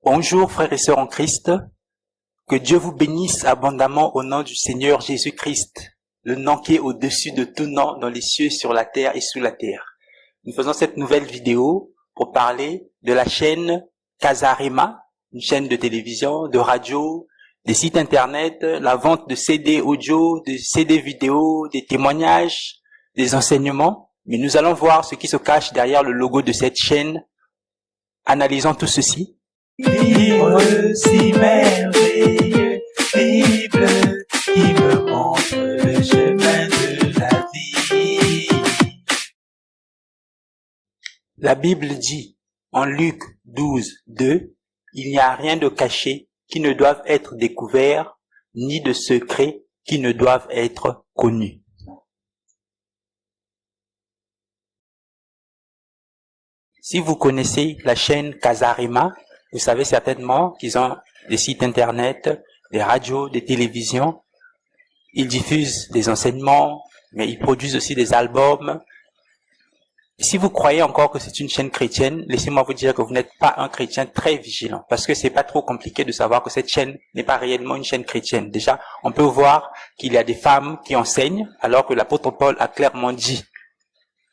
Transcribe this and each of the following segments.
Bonjour frères et sœurs en Christ, que Dieu vous bénisse abondamment au nom du Seigneur Jésus-Christ, le nom qui est au-dessus de tout nom dans les cieux, sur la terre et sous la terre. Nous faisons cette nouvelle vidéo pour parler de la chaîne Casarema, une chaîne de télévision, de radio, des sites internet, la vente de CD audio, de CD vidéo, des témoignages, des enseignements. Mais nous allons voir ce qui se cache derrière le logo de cette chaîne. Analysons tout ceci. Livre si merveilleux, Bible qui me montre le chemin de la vie. La Bible dit en Luc 12, 2, « Il n'y a rien de caché qui ne doive être découvert, ni de secret qui ne doivent être connus. » Si vous connaissez la chaîne Casarema, vous savez certainement qu'ils ont des sites internet, des radios, des télévisions. Ils diffusent des enseignements, mais ils produisent aussi des albums. Si vous croyez encore que c'est une chaîne chrétienne, laissez-moi vous dire que vous n'êtes pas un chrétien très vigilant, parce que c'est pas trop compliqué de savoir que cette chaîne n'est pas réellement une chaîne chrétienne. Déjà, on peut voir qu'il y a des femmes qui enseignent, alors que l'apôtre Paul a clairement dit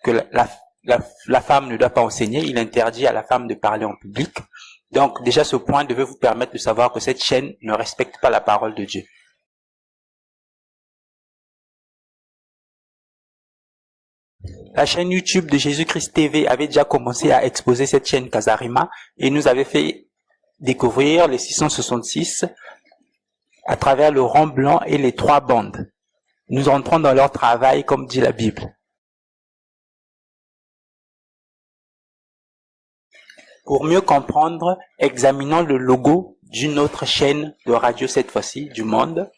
que la femme ne doit pas enseigner, il interdit à la femme de parler en public. Donc déjà ce point devait vous permettre de savoir que cette chaîne ne respecte pas la parole de Dieu. La chaîne YouTube de Jésus-Christ TV avait déjà commencé à exposer cette chaîne Casarema et nous avait fait découvrir les 666 à travers le rond blanc et les 3 bandes. Nous entrons dans leur travail comme dit la Bible. Pour mieux comprendre, examinons le logo d'une autre chaîne de radio cette fois-ci, du monde,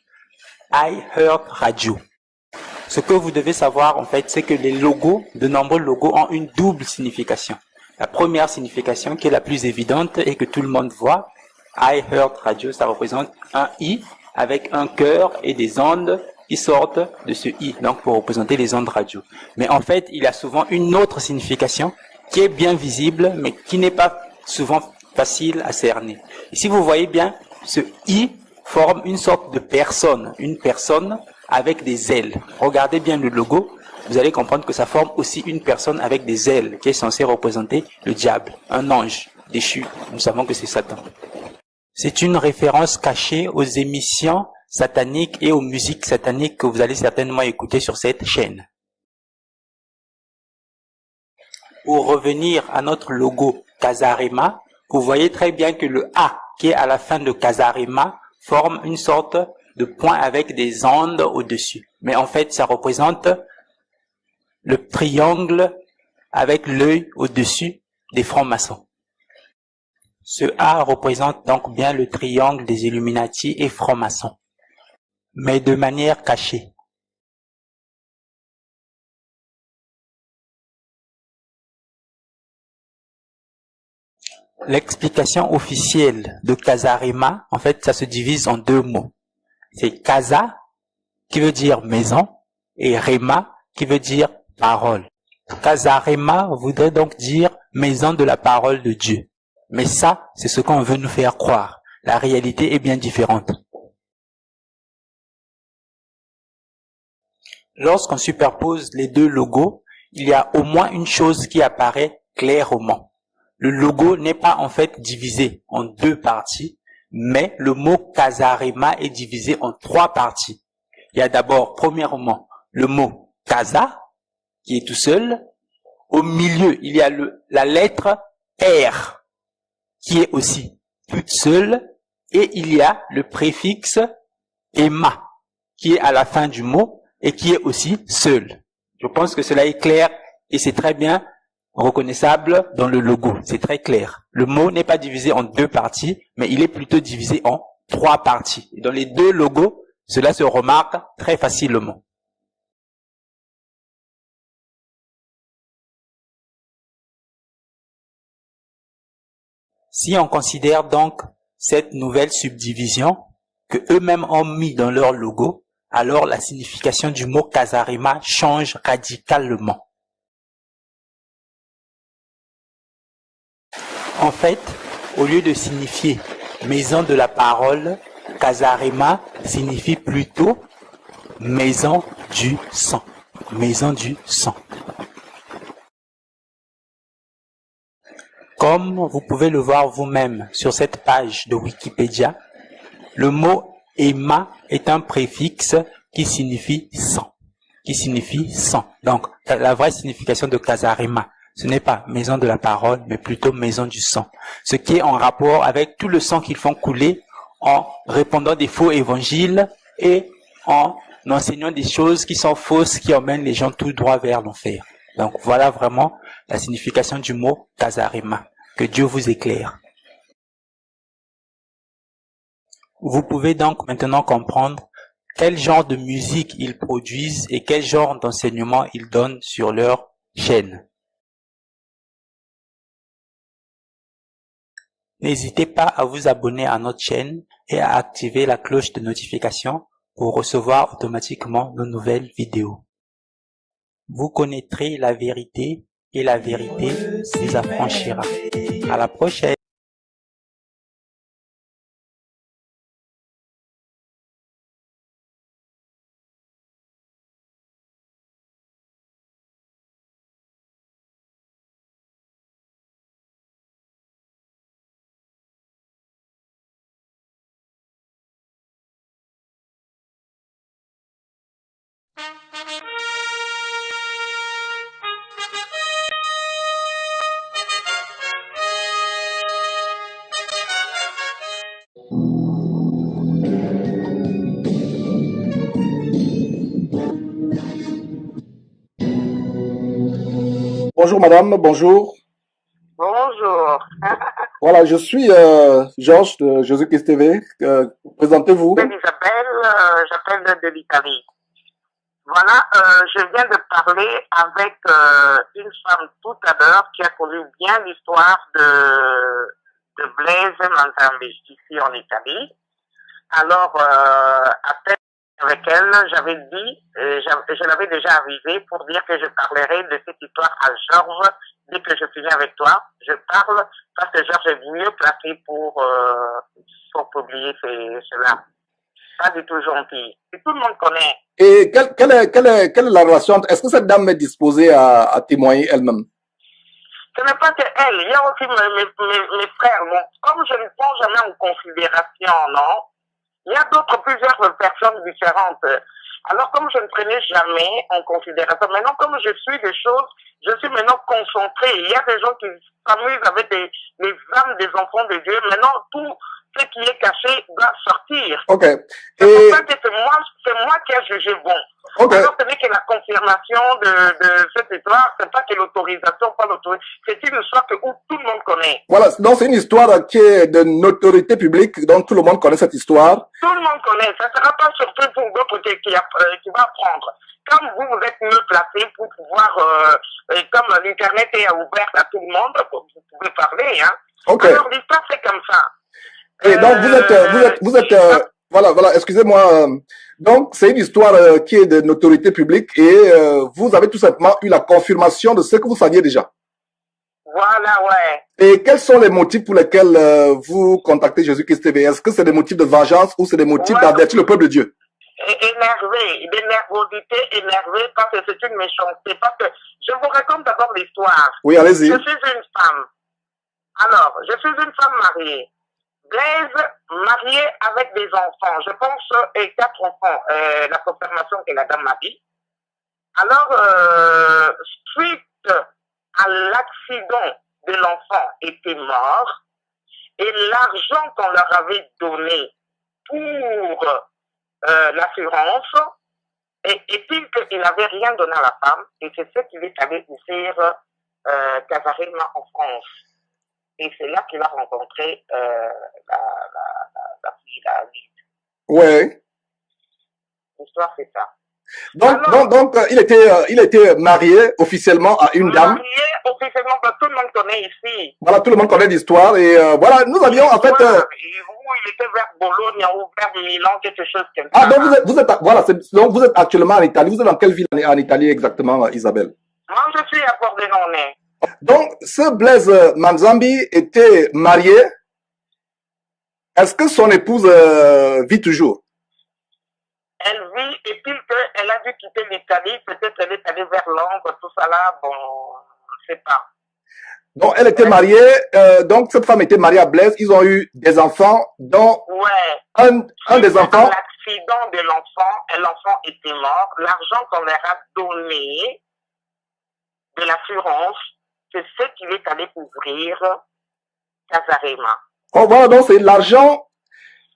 iHeart Radio. Ce que vous devez savoir en fait, c'est que les logos, de nombreux logos ont une double signification. La première signification qui est la plus évidente et que tout le monde voit, iHeart Radio, ça représente un I avec un cœur et des ondes qui sortent de ce I, donc pour représenter les ondes radio. Mais en fait, il y a souvent une autre signification qui est bien visible, mais qui n'est pas souvent facile à cerner. Et si vous voyez bien, ce I forme une sorte de personne, une personne avec des ailes. Regardez bien le logo, vous allez comprendre que ça forme aussi une personne avec des ailes, qui est censée représenter le diable, un ange déchu. Nous savons que c'est Satan. C'est une référence cachée aux émissions sataniques et aux musiques sataniques que vous allez certainement écouter sur cette chaîne. Pour revenir à notre logo Casarema, vous voyez très bien que le A qui est à la fin de Casarema forme une sorte de point avec des ondes au-dessus. Mais en fait, ça représente le triangle avec l'œil au-dessus des francs-maçons. Ce A représente donc bien le triangle des Illuminati et francs-maçons, mais de manière cachée. L'explication officielle de Casarema, en fait, ça se divise en 2 mots. C'est Casa, qui veut dire maison, et Rema, qui veut dire parole. Casarema voudrait donc dire maison de la parole de Dieu. Mais ça, c'est ce qu'on veut nous faire croire. La réalité est bien différente. Lorsqu'on superpose les 2 logos, il y a au moins une chose qui apparaît clairement. Le logo n'est pas en fait divisé en 2 parties, mais le mot Casarema est divisé en 3 parties. Il y a d'abord, premièrement, le mot Casa, qui est tout seul. Au milieu, il y a la lettre R, qui est aussi toute seule. Et il y a le préfixe Ema, qui est à la fin du mot et qui est aussi seul. Je pense que cela est clair et c'est très bien reconnaissable dans le logo, c'est très clair. Le mot n'est pas divisé en 2 parties, mais il est plutôt divisé en 3 parties. Et dans les 2 logos, cela se remarque très facilement. Si on considère donc cette nouvelle subdivision que eux-mêmes ont mis dans leur logo, alors la signification du mot Casarema change radicalement. En fait, Au lieu de signifier maison de la parole, Kasarema signifie plutôt maison du sang. Maison du sang. Comme vous pouvez le voir vous-même sur cette page de Wikipédia, le mot Emma est un préfixe qui signifie sang. Qui signifie sang. Donc, la vraie signification de Kasarema, ce n'est pas maison de la parole, mais plutôt maison du sang. Ce qui est en rapport avec tout le sang qu'ils font couler en répandant des faux évangiles et en enseignant des choses qui sont fausses, qui emmènent les gens tout droit vers l'enfer. Donc, voilà vraiment la signification du mot Kasarema. Que Dieu vous éclaire. Vous pouvez donc maintenant comprendre quel genre de musique ils produisent et quel genre d'enseignement ils donnent sur leur chaîne. N'hésitez pas à vous abonner à notre chaîne et à activer la cloche de notification pour recevoir automatiquement nos nouvelles vidéos. Vous connaîtrez la vérité et la vérité vous affranchira. À la prochaine. Bonjour madame, bonjour. Bonjour. Voilà, je suis Georges de Jésus-Christ TV. Présentez-vous. C'est Isabelle, j'appelle de l'Italie. Voilà, je viens de parler avec une femme tout à l'heure qui a connu bien l'histoire de Blaise Manzambi ici en Italie. Alors, à peine avec elle, j'avais dit, je l'avais déjà avisé pour dire que je parlerai de cette histoire à Georges dès que je finis avec toi. Je parle parce que Georges est mieux placé pour publier cela. Pas du tout gentil. Et tout le monde connaît. Et quelle est la relation? Est-ce que cette dame est disposée à témoigner elle-même? Ce n'est pas que elle. Il y a aussi mes frères. Bon, comme je ne prends jamais en considération, non? Il y a plusieurs personnes différentes. Alors, comme je ne prenais jamais en considération, maintenant, comme je suis des choses, je suis maintenant concentré. Il y a des gens qui s'amusent avec les âmes des enfants de Dieu. Maintenant, tout ce qui est caché doit sortir. Ok. C'est pour ça que c'est moi qui ai jugé bon. Ok. Alors, ce n'est que la confirmation de cette histoire, c'est pas que l'autorisation, pas l'autorisation. C'est une histoire où tout le monde connaît. Voilà, donc c'est une histoire qui est de notoriété publique, donc tout le monde connaît cette histoire. Tout le monde connaît. Ça ne sera pas surpris pour d'autres qui va apprendre. Comme vous êtes mieux placé pour pouvoir, comme l'Internet est ouvert à tout le monde, vous pouvez parler, hein. Ok. Alors, l'histoire, c'est comme ça. Et donc, vous êtes, voilà, excusez-moi. Donc, c'est une histoire qui est de notoriété publique et vous avez tout simplement eu la confirmation de ce que vous saviez déjà. Voilà, ouais. Et quels sont les motifs pour lesquels vous contactez Jésus-Christ TV? Est-ce que c'est des motifs de vengeance ou c'est des motifs d'avertir le peuple de Dieu? Énervé, de nervosité, énervé parce que c'est une méchanceté. Parce que je vous raconte d'abord l'histoire. Oui, allez-y. Je suis une femme. Alors, je suis une femme mariée. Blaise, mariée avec des enfants. Je pense, et 4 enfants, la confirmation que la dame m'a dit. Alors, suite à l'accident de l'enfant était mort, et l'argent qu'on leur avait donné pour l'assurance, est-il qu'il n'avait rien donné à la femme, et c'est ce qu'il est allé faire Kasarema en France. Et c'est là qu'il a rencontré la fille, la Lise. Ouais. L'histoire, c'est ça. Donc, il était marié officiellement à une dame. Marié officiellement, parce que tout le monde connaît ici. Voilà, tout le monde connaît l'histoire. Et voilà, nous avions en fait... il était vers Bologne ou vers Milan, quelque chose comme ça. Ah, donc donc vous êtes actuellement en Italie. Vous êtes dans quelle ville en Italie exactement, Isabelle? Moi, je suis à Pordenone. Donc, ce Blaise Manzambi était marié Est-ce que son épouse vit toujours? Elle vit, et puis qu'elle a dû quitter l'Italie, peut-être elle est allée vers Londres, tout ça là, bon, je ne sais pas. Donc, elle était mariée, donc cette femme était mariée à Blaise, ils ont eu des enfants, dont un des enfants. L'accident de l'enfant, et l'enfant était mort, l'argent qu'on leur a donné de l'assurance, c'est ce qu'il est allé couvrir Casarema. Oh, voilà, donc c'est l'argent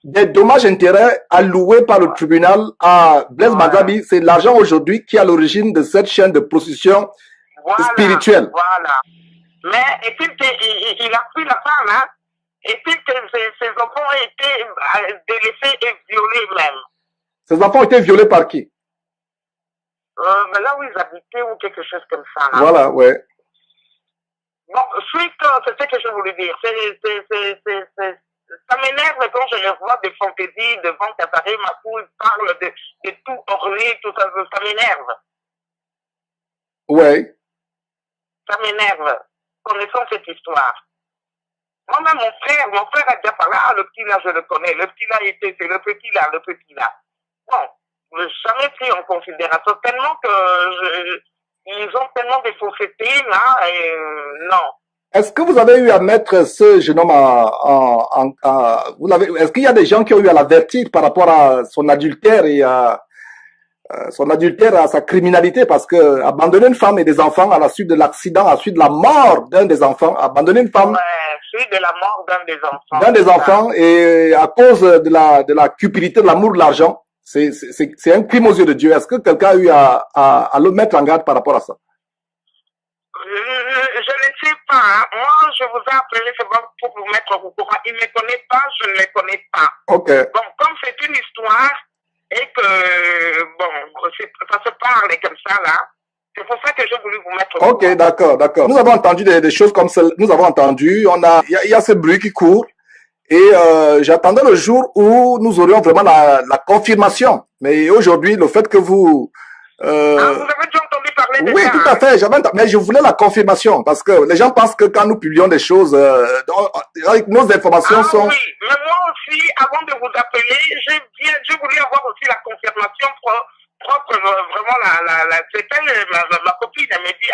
des dommages-intérêts alloués par le tribunal à Blaise Manzabi, c'est l'argent aujourd'hui qui est à l'origine de cette chaîne de prostitution spirituelle. Voilà. Mais, et puis, il a pris la femme, hein, et puis que ses enfants ont été délaissés et violés même. Ces enfants ont été violés par qui? Mais là où ils habitaient ou quelque chose comme ça. Là. Voilà, ouais. Bon, suite, c'est ce que je voulais dire. Ça m'énerve quand je les vois des fantaisies devant Casarema où ils parlent de tout orné, tout ça, ça m'énerve. Ouais. Ça m'énerve, connaissant cette histoire. Moi-même, mon frère a déjà parlé, ah, le petit là, je le connais, le petit là, c'est le petit là, le petit là. Bon, je n'ai jamais pris en considération tellement que ils ont tellement de faussetés là, et non. Est-ce que vous avez eu à mettre ce jeune homme est-ce qu'il y a des gens qui ont eu à l'avertir par rapport à son adultère et à sa criminalité, parce que abandonner une femme et des enfants à la suite de l'accident, à la suite de la mort d'un des enfants, abandonner une femme, suite de la mort d'un des enfants. D'un des enfants, et à cause de la cupidité, de l'amour de l'argent, c'est un crime aux yeux de Dieu. Est-ce que quelqu'un a eu à le mettre en garde par rapport à ça? Je ne sais pas. Hein. Moi, je vous ai appelé pour vous mettre au courant. Il ne me connaît pas, je ne le connais pas. Ok. Bon, comme c'est une histoire et que, bon, ça se parle comme ça, là, c'est pour ça que je voulais vous mettre au courant. Ok, d'accord, d'accord. Nous avons entendu des choses comme ça. Nous avons entendu, il y a ce bruit qui court. Et j'attendais le jour où nous aurions vraiment la confirmation. Mais aujourd'hui, le fait que vous... vous avez déjà entendu parler de ça? Oui, tout à fait. Mais je voulais la confirmation parce que les gens pensent que quand nous publions des choses, nos informations sont... Oui, mais moi aussi, avant de vous appeler, je voulais avoir aussi la confirmation propre, vraiment, c'est elle, ma copine, elle me dit,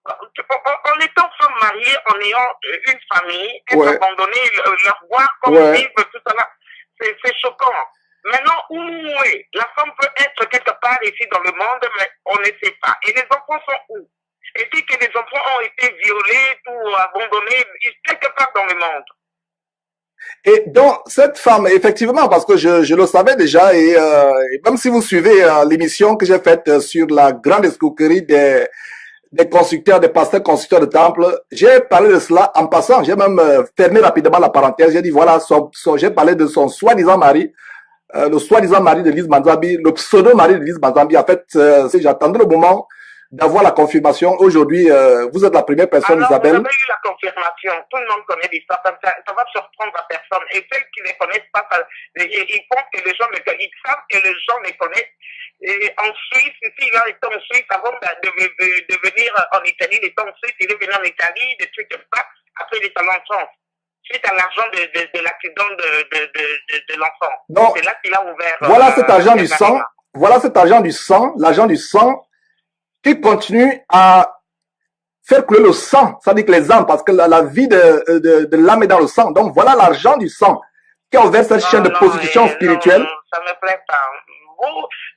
en étant femme mariée, en ayant une famille, être abandonné, leur voir comme vivre, tout ça là, c'est choquant. Maintenant, où est? La femme peut être quelque part ici dans le monde, mais on ne sait pas. Et les enfants sont où? Et puis que les enfants ont été violés ou abandonnés quelque part dans le monde. Et donc, cette femme, effectivement, parce que je le savais déjà, et même si vous suivez l'émission que j'ai faite sur la grande escroquerie des constructeurs, des pasteurs constructeurs de temples, j'ai parlé de cela en passant. J'ai même fermé rapidement la parenthèse. J'ai dit, voilà, j'ai parlé de son soi-disant mari, le soi-disant mari de Lise Manzabi, le pseudo-mari de Lise Manzabi. En fait, j'attendais le moment d'avoir la confirmation. Aujourd'hui, vous êtes la première personne, alors, Isabelle. Vous avez eu la confirmation. Tout le monde connaît l'histoire. Ça va surprendre la personne. Et ceux qui ne connaissent pas, ils pensent que les gens ils savent que les gens les connaissent. Et en Suisse, ici, il a été en Suisse avant de venir en Italie. Il était en Suisse, il est venu en Italie, des trucs comme ça. Après, il est allé en France. Suite à l'argent de l'accident de l'enfant. C'est là qu'il a ouvert. Voilà cet argent du sang. Voilà cet argent du sang, l'argent du sang qui continue à faire couler le sang. Ça dit que les âmes, parce que la vie de l'âme est dans le sang. Donc voilà l'argent du sang qui a ouvert cette chaîne de prostitution spirituelle. Non, ça me plaît pas.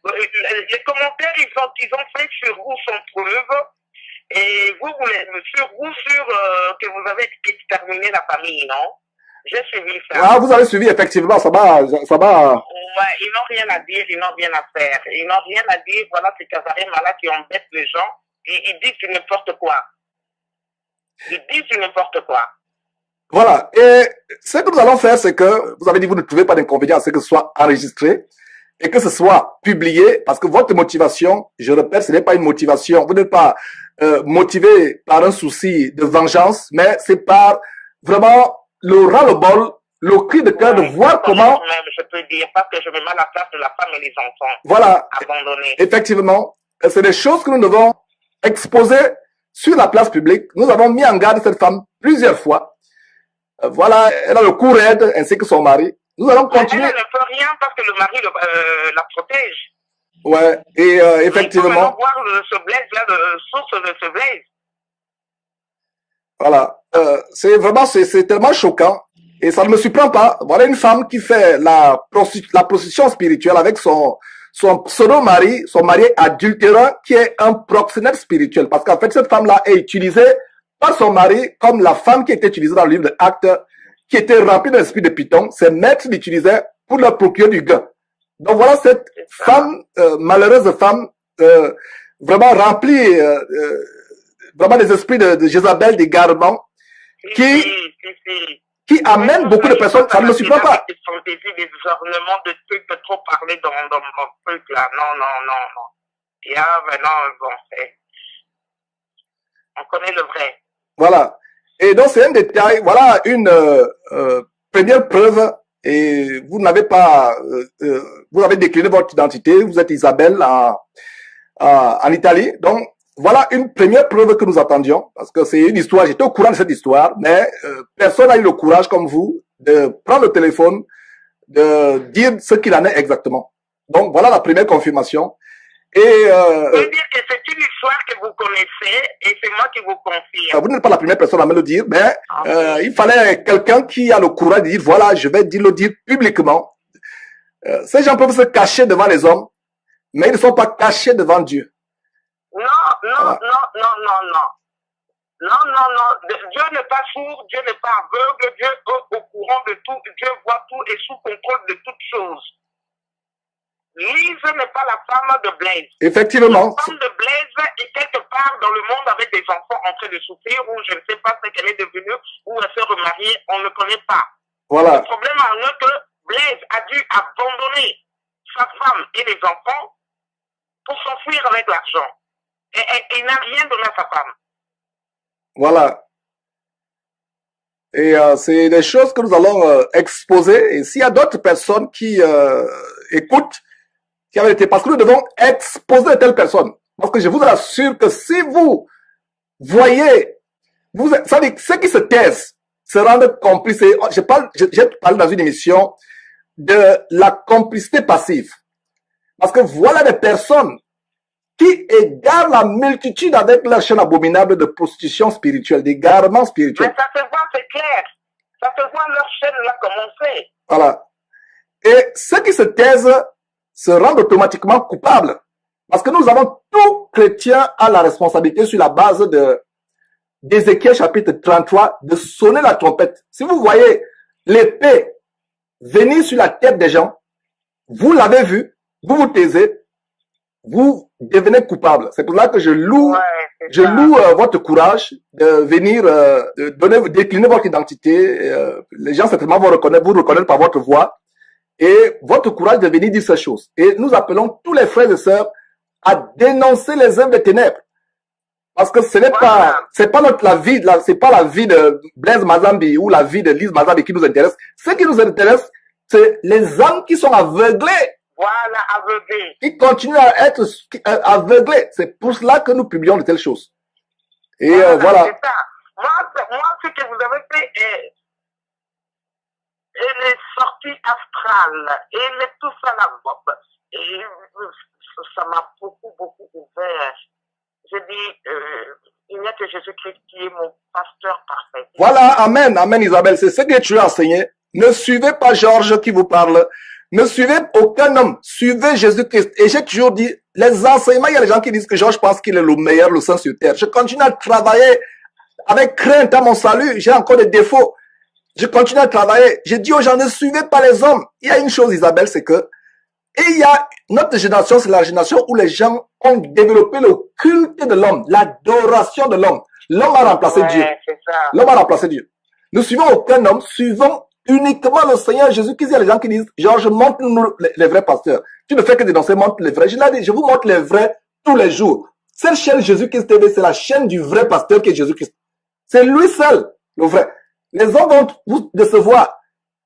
Les commentaires, ils ont fait sur vous sans preuve. Et vous que vous avez exterminé la famille, non? J'ai suivi ça. Ah, vous avez suivi, effectivement, ça va. Ouais, ils n'ont rien à dire, ils n'ont rien à faire. Ils n'ont rien à dire, voilà, c'est Casarema là qui embête les gens. Et ils disent n'importe quoi. Ils disent n'importe quoi. Voilà. Et ce que nous allons faire, c'est que, vous avez dit, vous ne trouvez pas d'inconvénient à ce que ce soit enregistré et que ce soit publié, parce que votre motivation, je répète, ce n'est pas une motivation. Vous n'êtes pas motivé par un souci de vengeance, mais c'est par vraiment le ras-le-bol, le cri de cœur de voir comment... Même, je peux dire, parce que je me mets à la place de la femme et les enfants. Voilà. Abandonnés. Effectivement, c'est des choses que nous devons exposer sur la place publique. Nous avons mis en garde cette femme plusieurs fois. Voilà, elle a le cou raide ainsi que son mari. Nous allons Mais continuer. elle ne peut rien parce que le mari la protège. Ouais, et Il faut effectivement, maintenant voir ce blaze là, la source de ce blaze. voilà, c'est vraiment, c'est tellement choquant et ça ne me surprend pas. Voilà une femme qui fait la prostitution spirituelle avec son pseudo-mari, son mari adultérant qui est un proxénète spirituel. Parce qu'en fait, cette femme-là est utilisée par son mari comme la femme qui était utilisée dans le livre de Actes, qui était remplie d'un esprit de Python. Ses maîtres l'utilisaient pour leur procurer du gain. Donc voilà cette femme, malheureuse femme, vraiment remplie, vraiment des esprits de Jézabel, d'égarement, qui amène beaucoup de personnes. Ça ne me surprend pas. Des fantaisies, des ornements, de trucs, de trop parler dans mon truc là. Non. Et ah, maintenant, bon, on connaît le vrai. Voilà. Et donc c'est un détail. Voilà une première preuve. Et vous n'avez pas, vous avez décliné votre identité. Vous êtes Isabelle en Italie. Donc voilà une première preuve que nous attendions, parce que c'est une histoire, j'étais au courant de cette histoire, mais personne n'a eu le courage comme vous de prendre le téléphone, de dire ce qu'il en est exactement. Donc voilà la première confirmation. Et je veux dire que c'est une histoire que vous connaissez et c'est moi qui vous confirme. Vous n'êtes pas la première personne à me le dire, mais il fallait quelqu'un qui a le courage de dire voilà, je vais le dire publiquement. Ces gens peuvent se cacher devant les hommes, mais ils ne sont pas cachés devant Dieu. Non. Dieu n'est pas sourd, Dieu n'est pas aveugle, Dieu est au courant de tout, Dieu voit tout et sous contrôle de toutes choses. Lise n'est pas la femme de Blaise. Effectivement. La femme de Blaise est quelque part dans le monde avec des enfants en train de souffrir, ou je ne sais pas ce qu'elle est devenue, ou elle s'est remariée, on ne connaît pas. Voilà. Le problème en est que Blaise a dû abandonner sa femme et les enfants pour s'enfuir avec l'argent. Et il n'a rien donné à sa femme. Voilà. Et c'est des choses que nous allons exposer. Et s'il y a d'autres personnes qui écoutent, qui avaient été, parce que nous devons exposer de telles personnes. Parce que je vous assure que si vous voyez, ça veut dire, ceux qui se taisent se rendent complices. J'ai parlé dans une émission de la complicité passive. Parce que voilà des personnes qui égarent la multitude avec leur chaîne abominable de prostitution spirituelle, d'égarement spirituel. Mais ça se voit, c'est clair. Ça se voit leur chaîne là commencer. Voilà. Et ceux qui se taisent se rendent automatiquement coupables. Parce que nous avons, tout chrétien a la responsabilité sur la base d'Ézéchiel chapitre 33 de sonner la trompette. Si vous voyez l'épée venir sur la tête des gens, vous l'avez vu, vous vous taisez, vous devenez coupable. C'est pour ça que je loue votre courage de venir décliner votre identité. Les gens certainement vont vous reconnaître par votre voix et votre courage de venir dire ces choses. Et nous appelons tous les frères et sœurs à dénoncer les œuvres des ténèbres. Parce que ce n'est pas, c'est pas la vie de Blaise Mazambi ou la vie de Lise Mazambi qui nous intéresse. Ce qui nous intéresse, c'est les âmes qui sont aveuglées. Voilà, aveuglés. Qui continuent à être aveuglés. C'est pour cela que nous publions de telles choses. Et voilà. C'est ça. Moi, ce que vous avez fait est les sorties astrales et tout ça là. Et ça m'a beaucoup ouvert. Je dis, il n'y a que Jésus-Christ qui est mon pasteur parfait. Voilà, amen, amen Isabelle. C'est ce que tu as enseigné. Ne suivez pas Georges qui vous parle. Ne suivez aucun homme, suivez Jésus-Christ. Et j'ai toujours dit, les enseignements, il y a des gens qui disent que Georges pense qu'il est le meilleur, le saint sur terre. Je continue à travailler avec crainte à mon salut. J'ai encore des défauts. Je continue à travailler. J'ai dit aux gens, ne suivez pas les hommes. Il y a une chose, Isabelle, c'est que, et il y a, notre génération, c'est la génération où les gens ont développé le culte de l'homme, l'adoration de l'homme. L'homme a remplacé Dieu. L'homme a remplacé Dieu. Ne suivons aucun homme, suivons uniquement le Seigneur Jésus-Christ. Il y a les gens qui disent, Georges, montre-nous les vrais pasteurs. Tu ne fais que dénoncer, montre les vrais. Je l'ai dit, je vous montre les vrais tous les jours. Cette chaîne Jésus-Christ TV, c'est la chaîne du vrai pasteur qui est Jésus-Christ. C'est lui seul, le vrai. Les hommes vont vous décevoir.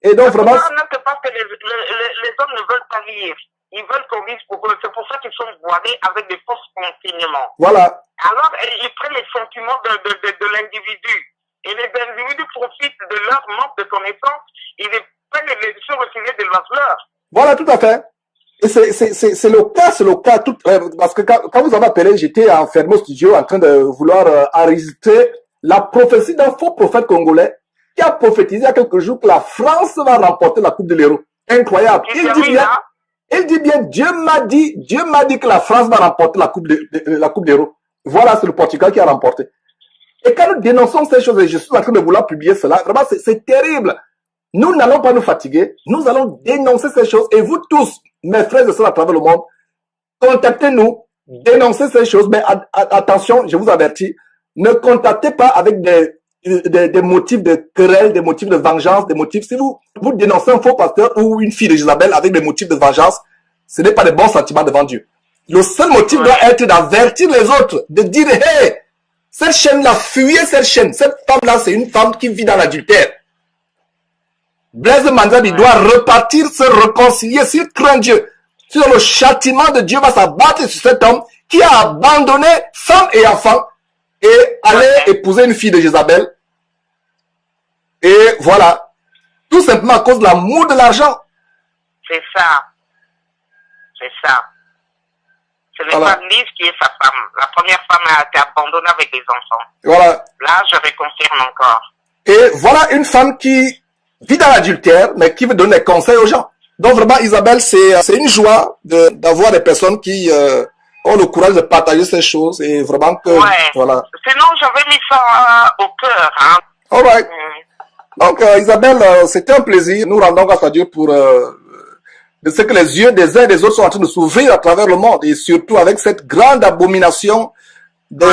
Et donc vraiment... Parce que les hommes ne veulent pas lire. Ils veulent qu'on lise pour eux. C'est pour ça qu'ils sont voilés avec des fausses enseignements. Voilà. Alors, ils prennent les sentiments de l'individu. Et les individus profitent de leur manque de connaissance, ils prennent les leçons reculées de leurs fleurs. Voilà, tout à fait. Et c'est le cas, tout, parce que quand vous avez appelé, j'étais enfermé au studio en train de vouloir enregistrer la prophétie d'un faux prophète congolais qui a prophétisé il y a quelques jours que la France va remporter la Coupe de l'Euro. Incroyable. Il dit bien, Dieu m'a dit que la France va remporter la Coupe d'Euro. Voilà, c'est le Portugal qui a remporté. Et quand nous dénonçons ces choses, et je suis en train de vouloir publier cela, vraiment, c'est terrible. Nous n'allons pas nous fatiguer, nous allons dénoncer ces choses, et vous tous, mes frères et sœurs à travers le monde, contactez-nous, dénoncez ces choses, mais attention, je vous avertis, ne contactez pas avec des motifs de querelle, des motifs de vengeance, des motifs, si vous dénoncez un faux pasteur ou une fille de Jézabel avec des motifs de vengeance, ce n'est pas des bons sentiments devant Dieu. Le seul motif doit être d'avertir les autres, de dire, hey, cette chaîne-là, fuyez cette chaîne, cette femme-là, c'est une femme qui vit dans l'adultère. Blaise Mandiabi doit repartir, se réconcilier, s'il craint Dieu. Sinon le châtiment de Dieu va s'abattre sur cet homme qui a abandonné femme et enfant et allait épouser une fille de Jézabel. Et voilà. Tout simplement à cause de l'amour de l'argent. C'est ça. C'est ça. C'est le femme Lise qui est sa femme. La première femme a été abandonnée avec des enfants. Voilà. Là, je reconfirme encore. Et voilà une femme qui vit dans l'adultère, mais qui veut donner des conseils aux gens. Donc vraiment, Isabelle, c'est une joie d'avoir des personnes qui ont le courage de partager ces choses et vraiment que, voilà. Sinon, j'avais mis ça au cœur, hein. All right. Donc, Isabelle, c'était un plaisir. Nous rendons grâce à Dieu pour de ce que les yeux des uns et des autres sont en train de s'ouvrir à travers le monde et surtout avec cette grande abomination de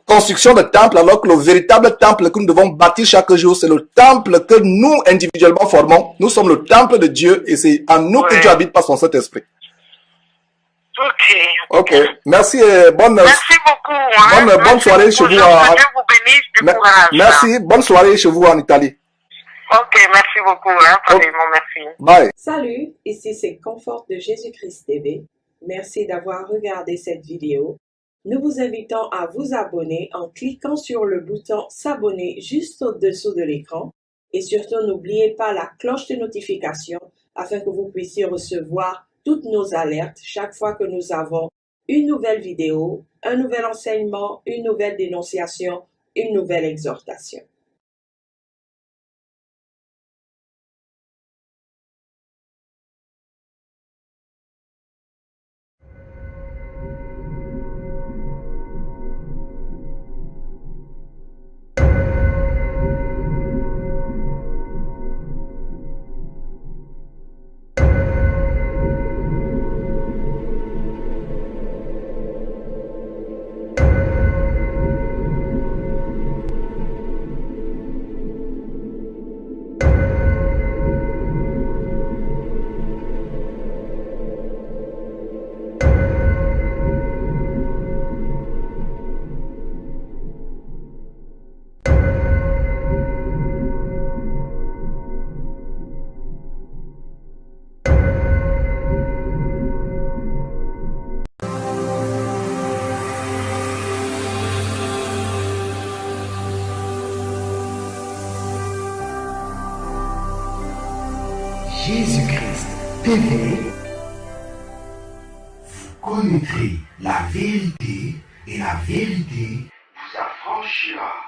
construction de temples, alors que le véritable temple que nous devons bâtir chaque jour, c'est le temple que nous, individuellement, formons. Nous sommes le temple de Dieu et c'est en nous que Dieu habite par son Saint-Esprit. Ok. Merci et merci beaucoup. Hein. Bonne soirée chez vous. Dieu vous bénisse, du courage. Merci. Bonne soirée chez vous en Italie. Ok, merci beaucoup. Hein, merci. Bye. Salut, ici c'est Confort de Jésus-Christ TV. Merci d'avoir regardé cette vidéo. Nous vous invitons à vous abonner en cliquant sur le bouton s'abonner juste au-dessous de l'écran. Et surtout, n'oubliez pas la cloche de notification afin que vous puissiez recevoir toutes nos alertes chaque fois que nous avons une nouvelle vidéo, un nouvel enseignement, une nouvelle dénonciation, une nouvelle exhortation. Jésus-Christ TV, vous connaîtrez la vérité et la vérité vous affranchira.